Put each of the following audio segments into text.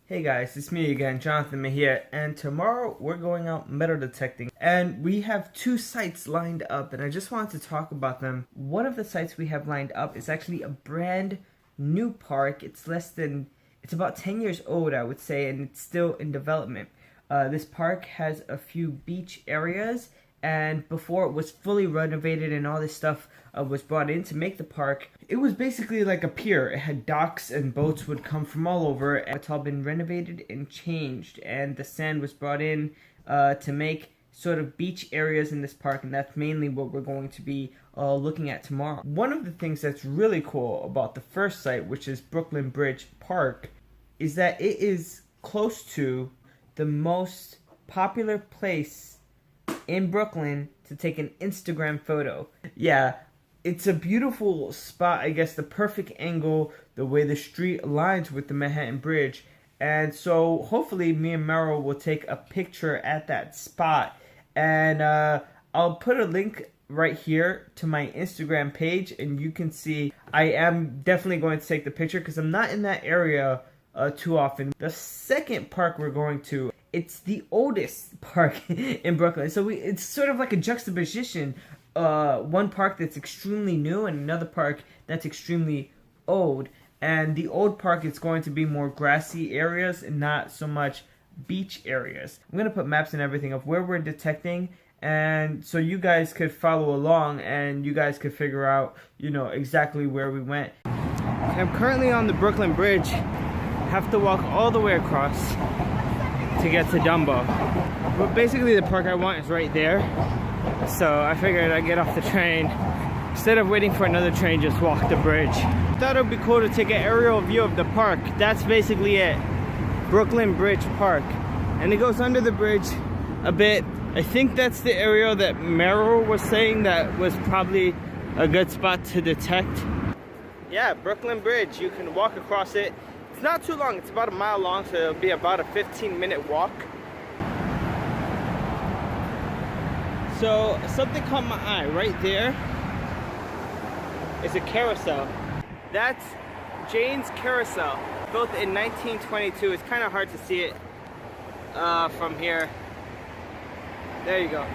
Hey guys, it's me again, Jonathan here, and tomorrow we're going out metal detecting, and we have two sites lined up, and I just wanted to talk about them. One of the sites we have lined up is actually a brand new park. It's about 10 years old, I would say, and it's still in development. This park has a few beach areas, and before it was fully renovated and all this stuff was brought in to make the park, it was basically like a pier. It had docks and boats would come from all over, and it's all been renovated and changed, and the sand was brought in to make sort of beach areas in this park, and that's mainly what we're going to be looking at tomorrow. One of the things that's really cool about the first site, which is Brooklyn Bridge Park, is that it is close to the most popular place in Brooklyn to take an Instagram photo. Yeah, it's a beautiful spot, I guess, the perfect angle, the way the street aligns with the Manhattan Bridge. And so hopefully me and Meryl will take a picture at that spot. And I'll put a link right here to my Instagram page, and you can see I am definitely going to take the picture because I'm not in that area too often. The second park we're going to, it's the oldest park in Brooklyn. So it's sort of like a juxtaposition. One park that's extremely new and another park that's extremely old. And the old park is going to be more grassy areas and not so much beach areas. I'm going to put maps and everything of where we're detecting, and so you guys could follow along and you guys could figure out, you know, exactly where we went. I'm currently on the Brooklyn Bridge. Have to walk all the way across to get to Dumbo. But basically the park I want is right there. So I figured I'd get off the train. Instead of waiting for another train, just walk the bridge. I thought it would be cool to take an aerial view of the park. That's basically it. Brooklyn Bridge Park. And it goes under the bridge a bit. I think that's the area that Meryl was saying that was probably a good spot to detect. Yeah, Brooklyn Bridge. You can walk across it. It's not too long. It's about a mile long, so it'll be about a 15-minute walk. So something caught my eye right there. Is a carousel. That's Jane's Carousel, built in 1922. It's kind of hard to see it from here. There you go.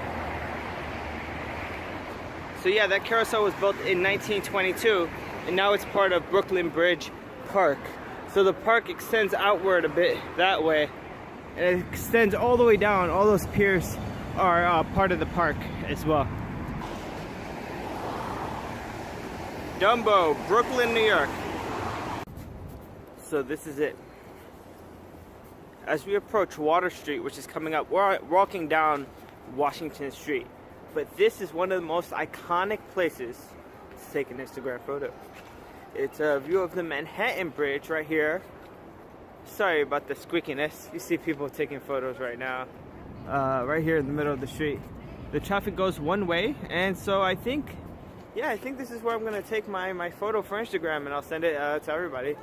So yeah, that carousel was built in 1922, and now it's part of Brooklyn Bridge Park. So the park extends outward a bit that way, and it extends all the way down. All those piers are part of the park as well. Dumbo, Brooklyn, New York. So this is it. As we approach Water Street, which is coming up, we're walking down Washington Street. But this is one of the most iconic places to take an Instagram photo. It's a view of the Manhattan Bridge right here. Sorry about the squeakiness. You see people taking photos right now. Right here in the middle of the street. The traffic goes one way, and so I think this is where I'm gonna take my photo for Instagram, and I'll send it to everybody.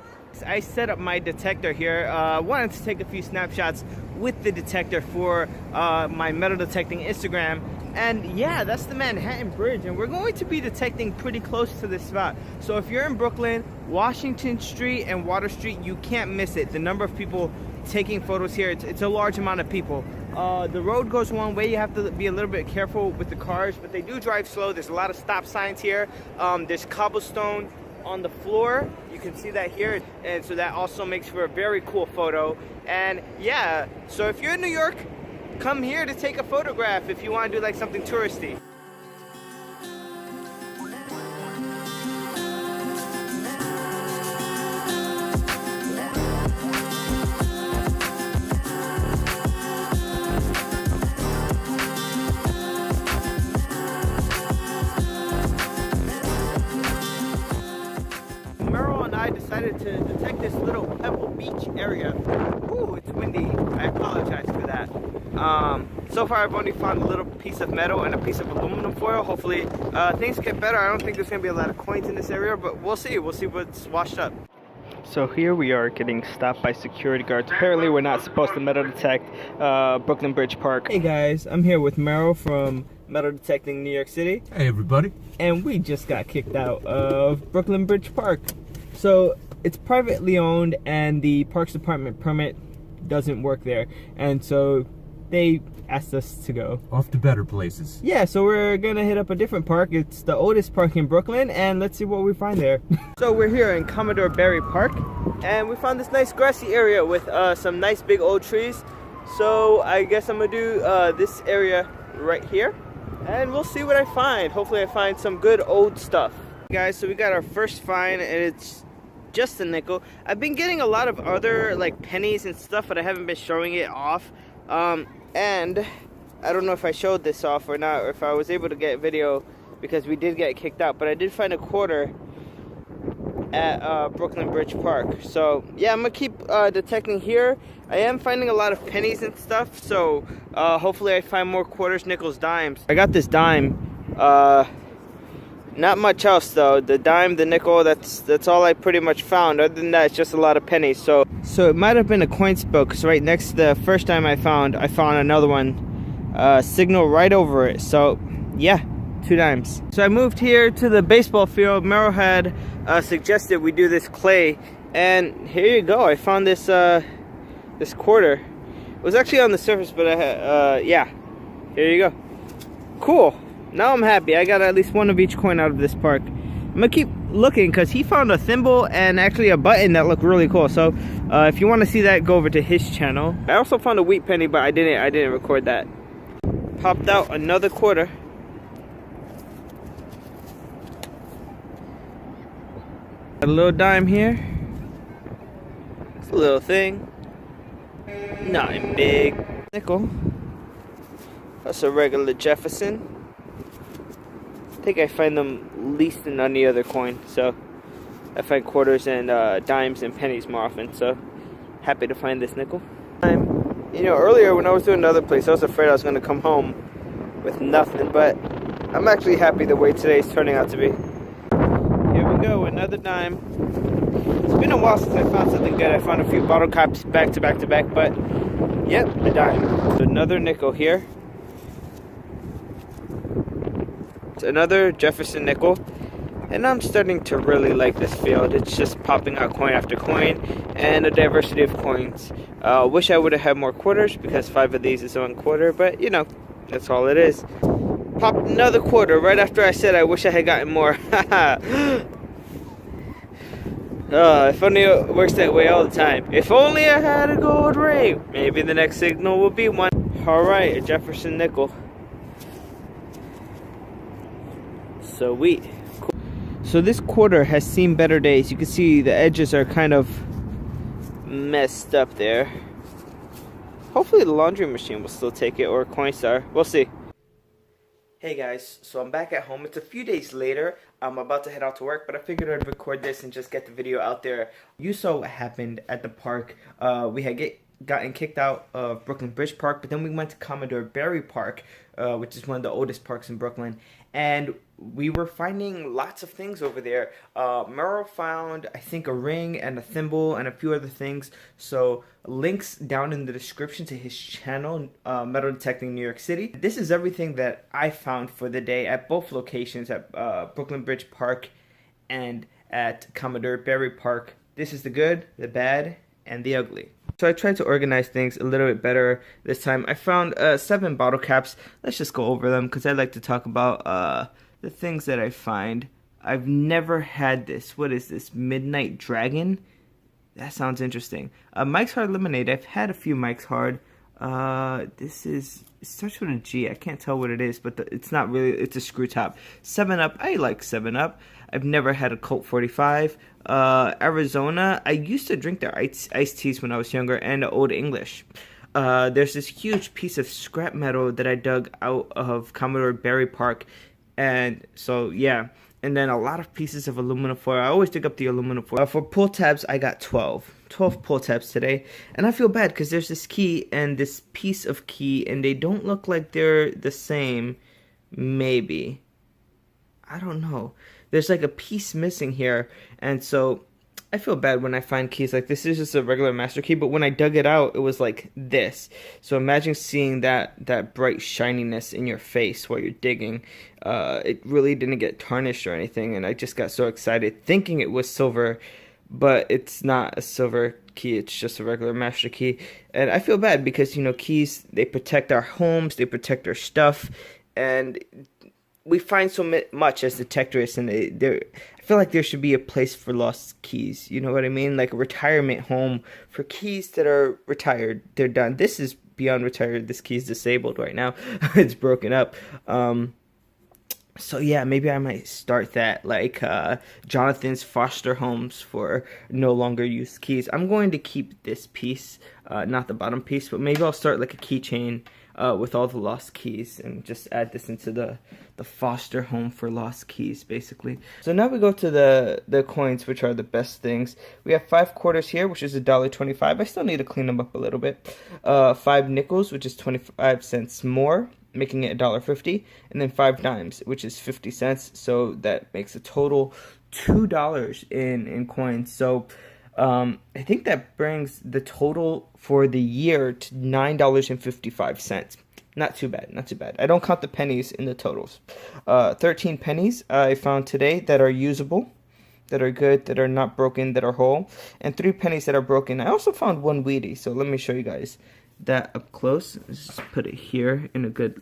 I set up my detector here. Wanted to take a few snapshots with the detector for my metal detecting Instagram. And yeah, that's the Manhattan Bridge, and we're going to be detecting pretty close to this spot. So if you're in Brooklyn, Washington Street and Water Street, you can't miss it. The number of people taking photos here, it's a large amount of people. The road goes one way. You have to be a little bit careful with the cars, but they do drive slow. There's a lot of stop signs here. There's cobblestone on the floor. You can see that here, and so that also makes for a very cool photo. And yeah, so if you're in New York, come here to take a photograph if you want to do like something touristy. I decided to detect this little Pebble Beach area. Ooh, it's windy. I apologize for that. So far I've only found a little piece of metal and a piece of aluminum foil. Hopefully things get better. I don't think there's gonna be a lot of coins in this area, but we'll see. We'll see what's washed up. So here we are getting stopped by security guards. Apparently we're not supposed to metal detect Brooklyn Bridge Park. Hey guys, I'm here with Meryl from Metal Detecting New York City. Hey everybody. And we just got kicked out of Brooklyn Bridge Park. So it's privately owned, and the Parks Department permit doesn't work there, and so they asked us to go off to better places. Yeah, so we're gonna hit up a different park. It's the oldest park in Brooklyn, and let's see what we find there. So we're here in Commodore Barry Park, and we found this nice grassy area with some nice big old trees. So I guess I'm gonna do this area right here, and we'll see what I find. Hopefully I find some good old stuff. Guys, so we got our first find, and it's just a nickel. I've been getting a lot of other like pennies and stuff, but I haven't been showing it off. And I don't know if I showed this off or not, or if I was able to get video, because we did get kicked out. But I did find a quarter at Brooklyn Bridge Park. So yeah, I'm gonna keep detecting here. I am finding a lot of pennies and stuff, so hopefully I find more quarters, nickels, dimes. I got this dime. Not much else though. The dime, the nickel, that's all I pretty much found. Other than that, it's just a lot of pennies. So it might have been a coin spill, because right next to the first dime I found another one. Signal right over it. So yeah, 2 dimes. So I moved here to the baseball field. Merrill had suggested we do this clay, and here you go. I found this this quarter. It was actually on the surface, but I had yeah, here you go. Cool. Now I'm happy. I got at least one of each coin out of this park. I'm gonna keep looking, because he found a thimble and actually a button that looked really cool. So if you want to see that, go over to his channel. I also found a wheat penny, but I didn't record that. Popped out another quarter. Got a little dime here. It's a little thing. Nothing big. Nickel. That's a regular Jefferson. I think I find them least in any other coin, so I find quarters and dimes and pennies more often, so happy to find this nickel. You know, earlier when I was doing another place, I was afraid I was going to come home with nothing, but I'm actually happy the way today's turning out to be. Here we go, another dime. It's been a while since I found something good. I found a few bottle caps back to back to back, but yep, a dime. Another nickel here. Another Jefferson nickel, and I'm starting to really like this field. It's just popping out coin after coin, and a diversity of coins. Wish I would have had more quarters, because 5 of these is 1 quarter, but you know, that's all it is. Popped another quarter right after I said I wish I had gotten more. If only it works that way all the time. If only I had a gold ring. Maybe the next signal will be one. Alright, a Jefferson nickel. Sweet. Cool. So this quarter has seen better days. You can see the edges are kind of messed up there. Hopefully the laundry machine will still take it, or Coinstar. We'll see. Hey guys, so I'm back at home. It's a few days later. I'm about to head out to work, but I figured I'd record this and just get the video out there. You saw what happened at the park. We had gotten kicked out of Brooklyn Bridge Park, but then we went to Commodore Barry Park, which is one of the oldest parks in Brooklyn, and we were finding lots of things over there. Merrill found, I think, a ring and a thimble and a few other things. So links down in the description to his channel, Metal Detecting New York City. This is everything that I found for the day at both locations, at Brooklyn Bridge Park and at Commodore Barry Park. This is the good, the bad, and the ugly. So I tried to organize things a little bit better this time. I found 7 bottle caps. Let's just go over them, because I'd like to talk about the things that I find. I've never had this. What is this? Midnight Dragon? That sounds interesting. Mike's Hard Lemonade. I've had a few Mike's Hard. This is, it starts with a G. I can't tell what it is, but it's not really, it's a screw top. 7-Up. I like 7-Up. I've never had a Colt 45. Arizona. I used to drink their iced teas when I was younger, and Old English. There's this huge piece of scrap metal that I dug out of Commodore Barry Park. And so, yeah. And then a lot of pieces of aluminum foil. I always dig up the aluminum foil. For pull tabs, I got 12 pull tabs today. And I feel bad, because there's this key and this piece of key, and they don't look like they're the same. Maybe. I don't know. There's like a piece missing here. And so I feel bad when I find keys like this. This is just a regular master key, but when I dug it out, it was like this. So imagine seeing that bright shininess in your face while you're digging. It really didn't get tarnished or anything, and I just got so excited thinking it was silver, but it's not a silver key. It's just a regular master key. And I feel bad because, you know, keys, they protect our homes, they protect our stuff, and we find so much as detectives, and I feel like there should be a place for lost keys. You know what I mean? Like a retirement home for keys that are retired. They're done. This is beyond retired. This key is disabled right now. It's broken up. So yeah, maybe I might start that, like Jonathan's foster homes for no longer used keys. I'm going to keep this piece, not the bottom piece, but maybe I'll start like a keychain with all the lost keys and just add this into the foster home for lost keys, basically. So now we go to the coins, which are the best things. We have 5 quarters here, which is $1.25. I still need to clean them up a little bit. 5 nickels, which is 25 cents more, making it $1.50, and then 5 dimes, which is 50 cents. So that makes a total $2 in coins. So I think that brings the total for the year to $9.55. Not too bad, not too bad. I don't count the pennies in the totals. 13 pennies I found today that are usable, that are good, that are not broken, that are whole, and 3 pennies that are broken. I also found 1 Wheatie, so let me show you guys that up close. Let's just put it here in a good,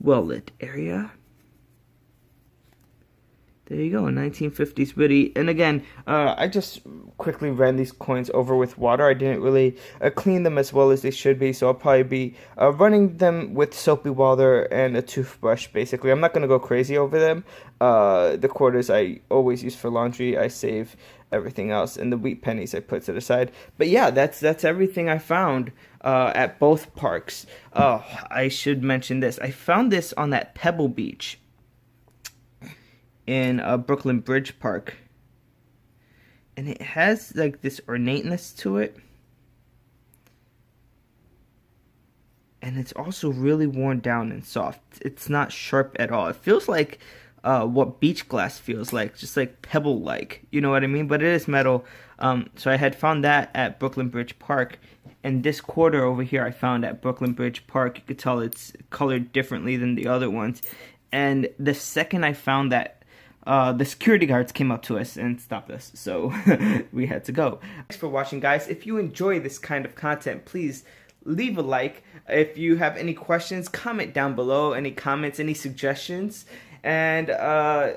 well-lit area. There you go, a 1950s Wheatie. And again, I just quickly ran these coins over with water. I didn't really clean them as well as they should be, so I'll probably be running them with soapy water and a toothbrush, basically. I'm not going to go crazy over them. The quarters I always use for laundry. I save everything else, and the wheat pennies I put to the side. But yeah, that's everything I found at both parks. Oh, I should mention this. I found this on that Pebble Beach in Brooklyn Bridge Park, and it has like this ornateness to it, and it's also really worn down and soft. It's not sharp at all. It feels like what beach glass feels like, just like pebble like, you know what I mean? But it is metal. So I had found that at Brooklyn Bridge Park, and this quarter over here I found at Brooklyn Bridge Park. You could tell it's colored differently than the other ones, and the second I found that, the security guards came up to us and stopped us, so we had to go. Thanks for watching, guys. If you enjoy this kind of content, please leave a like. If you have any questions, comment down below. Any comments, any suggestions, and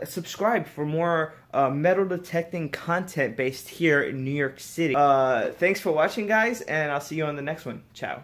subscribe for more metal detecting content based here in New York City. Thanks for watching, guys, and I'll see you on the next one. Ciao.